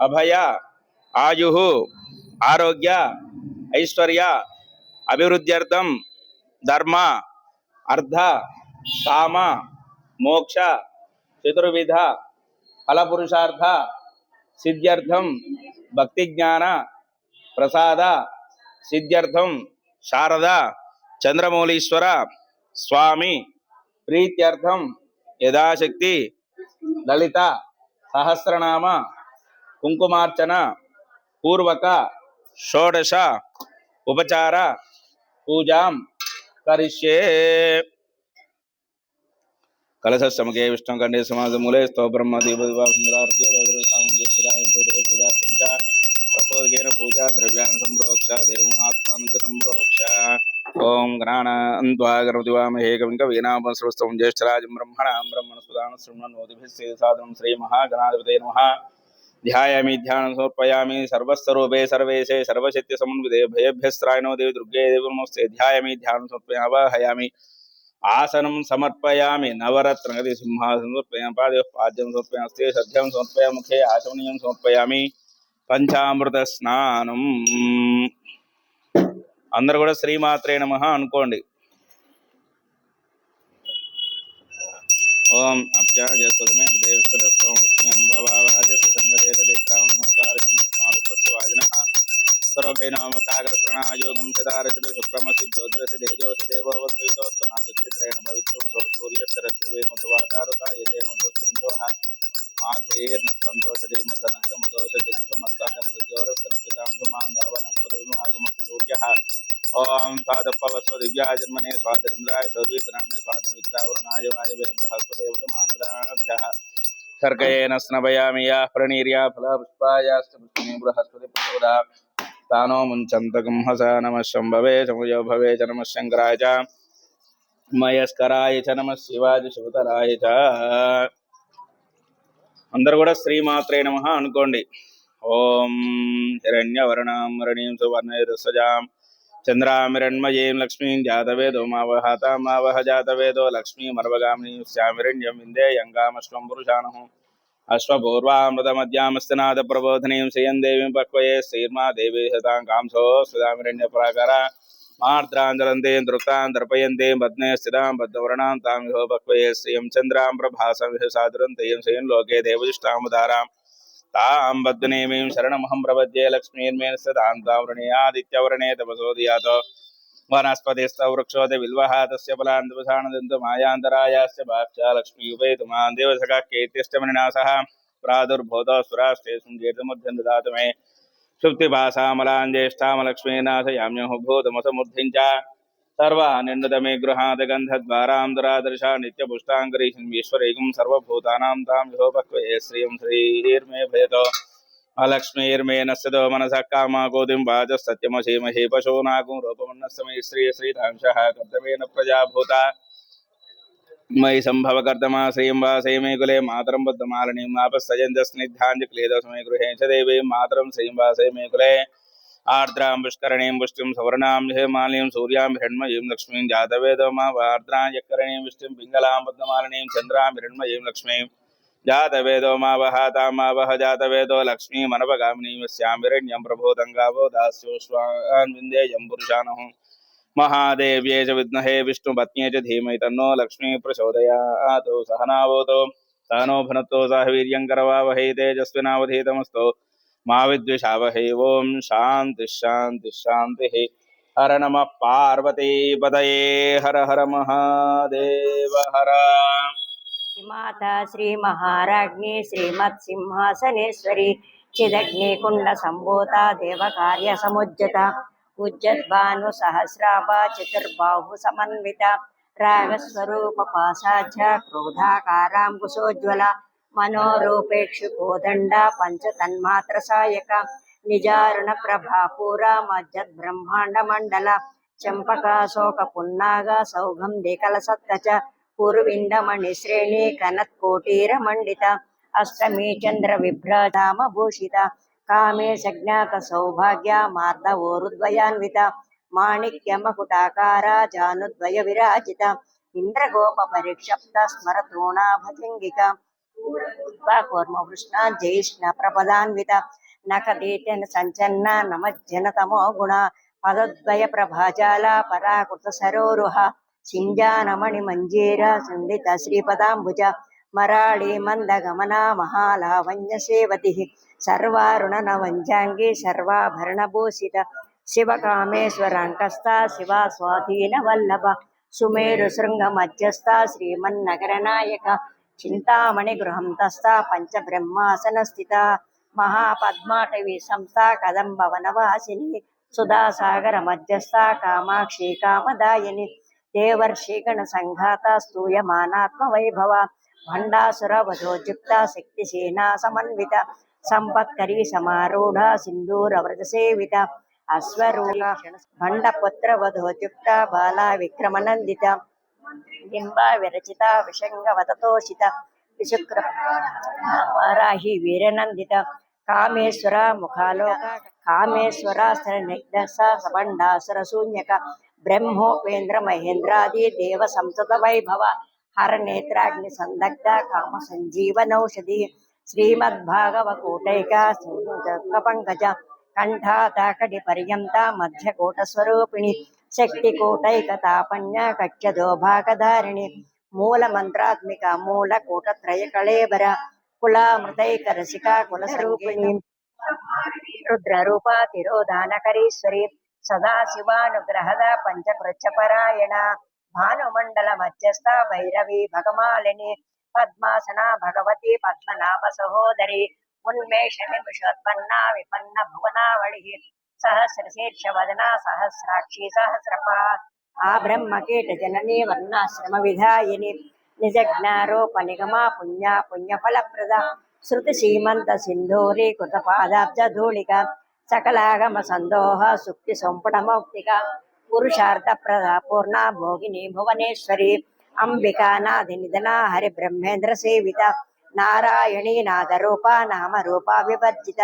అభయ ఆయు ఆరోగ్య ఐశ్వర్య అభివృద్ధ్యర్థం ధర్మ అర్థ కామ మోక్ష చతుర్విధ ఫలపురుషార్థ సిద్ధ్యర్థం భక్తి జ్ఞాన ప్రసాద సిద్ధ్యర్థం శారద చంద్రమౌళీశ్వర స్వామి ప్రీత్యర్థం యథాశక్తి లలిత సహస్రనామ కుంకుమార్చన పూర్వక షోడశ ఉపచార పూజాం కరిష్యే. కలశముఖే విష్ణు కండే సమాజ మూలే స్తోబ్రహ్మ దీపూజార్జేన పూజా ద్రవ్యాన్ని సంప్రోక్ష దేవాత్మానంద సంప్రోక్ష. ఓం గణాన్వాగరమతివామహే కవిం కవీనామస్రవస్తం జ్యేష్ఠరాజం బ్రహ్మణాం బ్రహ్మణస్పదాన శృణ్వన్నోతిభిः సాదరం శ్రీమహాగణాధిపతయే నమః. ధ్యాయామి ధ్యానం సమర్పయామి సర్వస్వరూపే సర్వేశే సర్వశక్తి సమన్వితే భయేభ్యస్త్రాయణో దేవి దుర్గే దేవి నమస్తే. ధ్యాయామి ధ్యానం సమర్పయామి ఆవాహయామి ఆసనం సమర్పయామి నవరత్నగతి సింహాసనం సమర్పయామి పాదే పాద్యం సమర్పయామి హస్తే సద్యం సమర్పయామి ముఖే ఆచమనీయం సమర్పయామి పంచామృత స్నానం. అందరూ కూడా శ్రీమాత్రే నమః అనుకోండి. ఓం అప్యాజస్వమే సర్వభైనామకాగ్రతృణాయోగం సదారసిద సుప్రమసి జ్యోతిరసి తేజోసి దేవోవస్థితోత్తనాదిత్రేణ పవిత్రం సూర్య సరస్వే మధువాదారుతాయతే మధుసింధోః మాధేర్న సంతోషదే మధనస్త మదోష చిత్తమస్తాగమద్యోరస్తన పితాంధమాంధావనస్వదేవాగమస్తు సూర్యః. ఓం సాధపవస్వ దివ్యా జన్మనే స్వాతంద్రాయ సర్వీతనామే స్వాతంత్ర విక్రావరణాయ వాయవే బృహస్పదేవత మాంగళాభ్యః. सर्गयेन स्नपयामि या प्रणीर्या फलपुष्पायास्तमे बृहस्पति प्रचोदा तानो मुञ्चन्तकं हसा नमः शम्भवे समयो भवे च नमः शङ्कराय च मयस्कराय च नमः शिवाय शिवतराय च. అందరూ కూడా శ్రీమాత్రే నమః అనుకోండి. ఓం హిరణ్యవర్ణాం రణీం సువర్ణైరస్సజాం చంద్రామిరణ్మయీం లక్ష్మీం జాతవేదో మావహ జాతవేదో లక్ష్మీమర్వగామినీం శ్యామిరణ్యం విందేయంగామశ్వం పురుషానః అశ్వపూర్వామృతమధ్యామస్తనాద ప్రబోధనీం శ్రియం దేవీం పక్వయే శ్రీర్మా దేవీ శతాం కాంసో స్వదామిరణ్య ప్రాకార మార్ద్రాంజలంతే దృక్తాం దర్పయంతే పద్మే స్థితాం పద్మవర్ణాం తాం విహో పక్వయే శ్రియం చంద్రాం ప్రభాసం విహ సాదురంతేయం శ్రియం లోకే దేవజిష్టాముదారాం तां बद्धनेमीं शरणमहं प्रपद्ये लक्ष्मीर्मेण सदां तावृणे आदित्यवर्णे तपसोदयातो वनस्पतिस्तव वृक्षोदे विल्वः तस्य फलान्तपसानदन्तु मायान्तरायास्य भाक्षा लक्ष्मी उपैतुमां देवसखा केत्यष्टमनिनासः प्रादुर्भूतो सुरास्ते सुञ्जेतमुद्धं ददातु मे सुप्तिभासामलां ज्येष्ठामलक्ष्मीनाशयाम्यः भूतमसमुद्धिं च सर्वानिन्दतमे गृहात् गन्धद्वारां दुरादर्शा नित्यपुष्टाङ्गरीश्वरैकं सर्वभूतानां तां विहोपक्वये श्रियं श्रीर्मे भयतो अलक्ष्मीर्मे नस्यतो मनसः कामाकोतिं वाचस्तत्यमसीमहि पशूनाकं रूपमन्नस्मै श्रीरांशः कर्तमेन प्रजाभूता मयि सम्भव कर्तमा श्रियं वासये मे कुले मातरं बद्धमालिनीं आपस्सजन्तस्निग्धाञ्जक्लेदस्मै गृहे च देवीं मातरं श्रियं वासये मे कुले आर्द्रां पुष्करणीं पुष्टिं सवर्णां हेमालीं सूर्यां हिरण्मयीं लक्ष्मीं जातवेदो मा आर्द्रां यक्करणीं पुष्टिं पिङ्गलां पद्ममालिनीं चन्द्रां हिरण्मयीं लक्ष्मीं जातवेदो मा वहातां मा वह जातवेदो लक्ष्मीमनपगामिनीं यस्यां हिरण्यं प्रभोदङ्गावो दास्योष्वान् विन्देयं पुरुषाणः महादेव्ये च विद्महे विष्णुपत्न्ये च धीमहि तन्नो लक्ष्मी प्रचोदयात्. सहनावतु सहनो भुनक्तु सह वीर्यं करवावहै तेजस्विनावधीतमस्तु मा विद्विषावहै. ओम शांति शांति शांति. हर नमः पार्वतीपतये हर हर महादेव हर. माता श्री महाराज्ञी श्रीमत् सिंहासनेश्वरी चिदग्नि कुंड संभूता देव कार्य समुज्जता उज्जद्भानु सहस्राभा चतुर्बाहु समन्विता रागस्वरूप पासाध्य क्रोधाकारांकुशोज्वला मनोरूपेक्षु कोदंडा पंचतन्मात्र सायका निजारुण प्रभा पूरा मज्जद ब्रह्मांड मंडला चंपका शोक पुन्नागा सौगंधि कलसत्कच पूर्विंदमणि श्रेणी कनत्कोटीर मंडिता अष्टमी चंद्र विभ्रधाम भूषिता कामेश ज्ञात सौभाग्य मार्दवोरुद्वयान्विता माणिक्य मकुटाकारा जानुद्वय विराजिता इंद्रगोप परिक्षप्त स्मरतोणा भजंगिका కూర్మవృష్ణ జ్యేష్ణ ప్రపదాన్విత నఖదీటన సంచన్న నమజ్జన తమో గుణ పదద్వయ ప్రభాజాల పరాకృత సరోరుహ సింజానమణి మంజీర సందిత శ్రీపదాంబుజ మరాళి మందగమన మహాలావణ్య సేవతి సర్వారుణ నవంజాంగి సర్వాభరణభూషిత శివకామేశ్వరాంకస్త శివ స్వాధీన వల్లభ సుమేరు శృంగ మధ్యస్థ శ్రీమన్నగర నాయక చింతామణి గృహం తస్థ పంచబ్రహ్మాసన స్థిత మహాపద్మాటవి సంస్థ కదంబ వనవాసిని సుధాసాగర మధ్యస్థ కామాక్షి కామదాయిని దేవర్షిగణ సంఘాత స్తూయమానాత్మ వైభవ భండాసుర వధోజుక్త శక్తిసేనా సమన్విత సంపత్కరీ సమారూఢ సింధూర వ్రత సేవిత అశ్వరూఢ భండపుత్ర వధోజుక్త బాలా విక్రమనందిత బింబ విరచిత విషంగ వతతోషిత విశుక్ర వారాహి వీరనందిత కామేశ్వర ముఖాలోక కామేశ్వరాస్త్ర నిగ్ధ సబండాసుర శూన్యక బ్రహ్మోపేంద్ర మహేంద్రాది దేవ సంతత వైభవ హర నేత్రాగ్ని సందగ్ధ కామ సంజీవనౌషధి శ్రీమద్భాగవ కూటైక పంకజ కంఠాతాకటి పర్యంత మధ్యకూట స్వరూపిణి శక్తి కూటైక తాపన్య కక్షదో భాగధారిణి మూల మంత్రాత్మిక మూల కూటత్రయ కళేబర కులామృతైక రసిక కుల స్వరూపిణి రుద్రరూప తిరోధానకరీశ్వరి సదాశివానుగ్రహద పంచకృత్యపరాయణ భానుమండల మధ్యస్థ భైరవి భగమాలిని పద్మాసన భగవతి పద్మనాభ సహోదరి ఉన్మేష నిమిషోత్పన్న విపన్న భువనావళి సహస్రశీర్ష వదన సహస్రాక్షి సహస్రప ఆ బ్రహ్మకీట జనని వర్ణాశ్రమ విధాయిని నిజజ్ఞారోప నిగమ పుణ్య పుణ్యఫలప్రద శృతి సీమంత సింధూరి కృత పాదాబ్జ ధూళిక సకలాగమ సందోహ సుక్తి సంపుట మౌక్తిక పురుషార్థ ప్రద పూర్ణ భోగిని భువనేశ్వరి అంబికా నాది నిధన హరి బ్రహ్మేంద్ర సేవిత నారాయణీ నాదరూప నామరూప వివర్జిత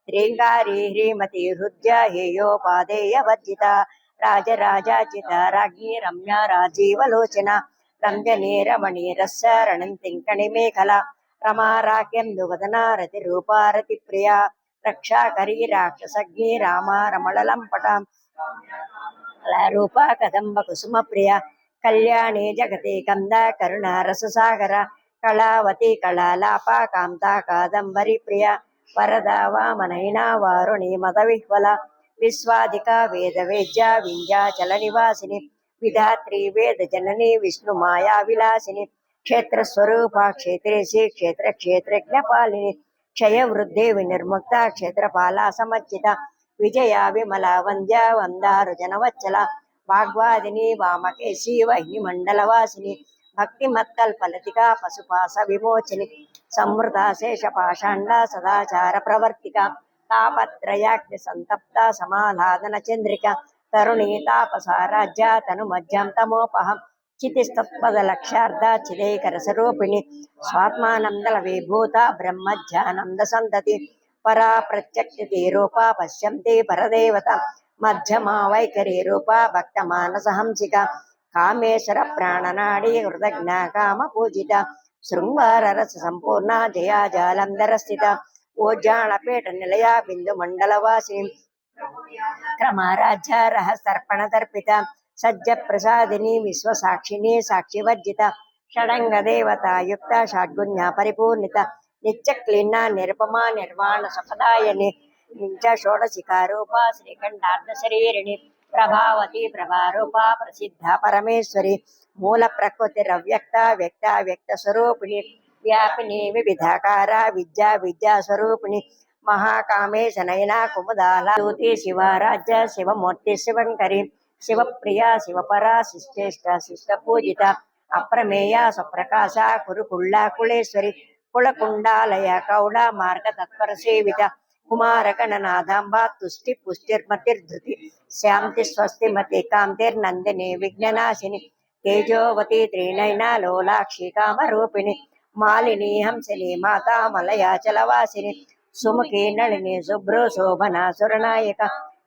శ్రీంగారి హ్రీమతి హృద్య హేయోపాదేయ వర్జిత రాజరాజాచిత రాజ్ఞి రమ్య రాజీవలోచన రంజనీ రమణీ రస్య రణంతింకణి మేఖల రమారాక్యందు వదన రతి రూపారతి ప్రియ రక్షాకరీ రాక్షసగ్ని రామ రమళలంపట రూప కదంబ కుసుమ ప్రియ కళ్యాణి జగతి కంద కరుణ రససాగర కళావతి కళాలాప కాంత కాదంబరి ప్రియ వరద వామనైనా వారుణి మద విహ్వల విశ్వాదిక వేద వేద్య వింధ్యాచల నివాసిని విధాత్రి వేద జనని విష్ణు మాయా విలాసిని క్షేత్రస్వరూప క్షేత్రేశి క్షేత్ర క్షేత్రజ్ఞపాలిని క్షయ వృద్ధి వినిర్ముక్త క్షేత్రపాల సమర్చిత విజయ విమల వంద్య వందారు జనవచ్చల వాగ్వాదిని వామకేశి వహ్ని మండలవాసిని భక్తి మత్కల్పలతిక పశుపాస విమోచని సంవృత శేష పాషాండ సదాచార ప్రవర్తిక తాపత్రయాగ్ని సంతప్త సమాలాదన చంద్రిక తరుణీ తాపసారాజ్య తను మధ్యం తమోపహం చితిస్తత్పద లక్ష్యార్థ చిదైకర స్వరూపిణి స్వాత్మానందల విభూత బ్రహ్మజ్ఞానంద సంతతి పరా ప్రత్యక్షి రూప పశ్యంతి పరదేవత మధ్యమా వైఖరి రూప భక్త మానస హంసిక కామేశ్వర ప్రాణనాడి హృదజ్ఞ కామ పూజిత శృంగార రస సంపూర్ణ జయా జాలంధర స్థిత ఓజాళపేట నిలయ బిందు మండలవాసిని క్రమారాధ్య రహస్తర్పణ తర్పిత సజ్జ ప్రసాదిని విశ్వసాక్షిని సాక్షివర్జిత షడంగ దేవతాయుక్త షడ్గుణ్య పరిపూర్ణిత నిత్య క్లీన నిరుపమా నిర్వాణ సుఖదాయని నించ షోడశికారూప శ్రీకంఠార్థ శరీరిణి ప్రభావతి ప్రభారూప ప్రసిద్ధ పరమేశ్వరి మూల ప్రకృతి రవ్యక్త వ్యక్త వ్యక్త స్వరూపిణి వ్యాపిని వివిధాకార విద్యా విద్యా స్వరూపిణి మహాకామేశ నయన కుముదాల జ్యోతి శివారాజ్య శివమూర్తి శివంకరి శివప్రియ శివపర శిష్టేష్ట శిష్ట పూజిత అప్రమేయ సుప్రకాశ కురుకుళ్ళ కుళేశ్వరి కుళకుండాలయ కౌళ మార్గ తత్పర సేవిత కుమారగణనాథాంబ తుష్టి పుష్టిర్మతిర్ధృతి శాంతి స్వస్తిమతి కాంతిర్నందిని విఘ్ననాశిని తేజోవతి త్రినయన లోలాక్షి కామరూపిణి మాలిని హంసిని మాతా మలయాచలవాసిని సుముఖి నళిని శుభ్రో శోభనా సురనాయక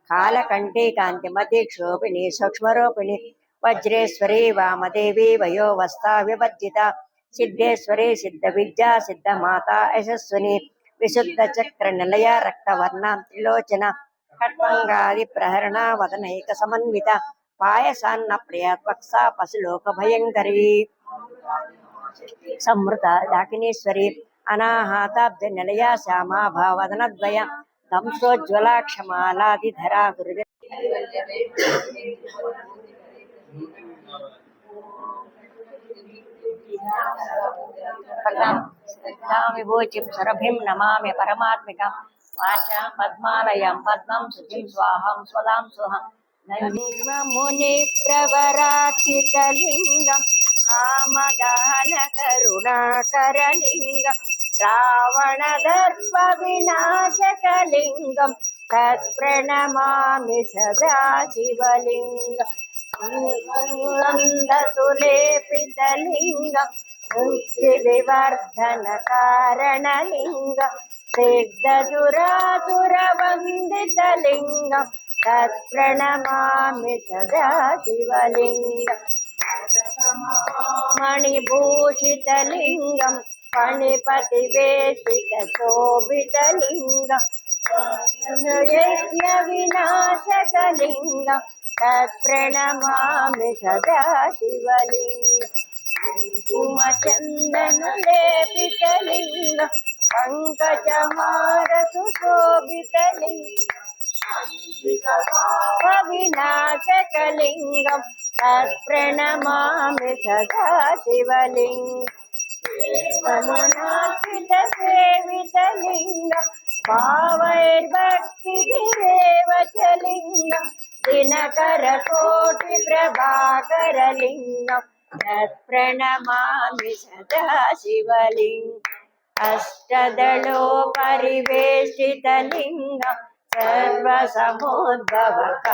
కాలకంఠి కాంతిమతి క్షోభిని సూక్ష్మరూపిణి వజ్రేశ్వరి వామదేవి వయోవస్థా వివర్జిత सिद्धेश्वरी सिद्धविद्या सिद्धमाता यशस्विनी विशुद्धचक्रनिलय रक्तवर्णा त्रिलोचना खट्वङ्गादिप्रहरणा वदनैकसमन्विता पायसान्न प्रियत्वक्सा पशुलोकभयङ्करी संवृता दाकिनीश्वरी अनाहाताब्जनिलया श्यामा भावदनद्वय ದಂಸೋಜ್ವಲ ಕ್ಷಮಾಲಾದಿಧರ ದುರ್ಗ विभूचिं सुरभिं नमामि परमात्मिकां वाचां पद्मालयं पद्मं शुचिं स्वाहं स्वदां सुहं मुनिप्रवराचितलिङ्गं कामदानकरुणाकरलिङ्गं रावणदर्पविनाशकलिङ्गं तत्प्रणमामि सदा शिवलिङ्गं नन्दसुलेपितलिङ्गं मुक्तिविवर्धनकारणलिङ्गं सिद्धसुरासुरवन्दितलिङ्गं तत्प्रणमामि सदा शिवलिङ्गं मणिभूषितलिङ्गं फणिपतिवेशितशोभितलिङ्गं यज्ञविनाशकलिङ्गं तत्प्रणमामि सदा शिवलिङ्गं कुमचन्दनलेपितलिङ्गं पङ्कजहारसुशोभितलिङ्गं विनाशकलिङ्गं तत्प्रणमामि सदा शिवलिङ्गं मनुनाथितसेवितलिङ्गं भावैर्भक्तिभिरेव च लिङ्गं दिनकरकोटिप्रभाकरलिङ्गं तत्प्रणमामि सदा शिवलिङ्गम् अष्टदलोपरिवेष्टितलिङ्गं सर्वसमुद्भवः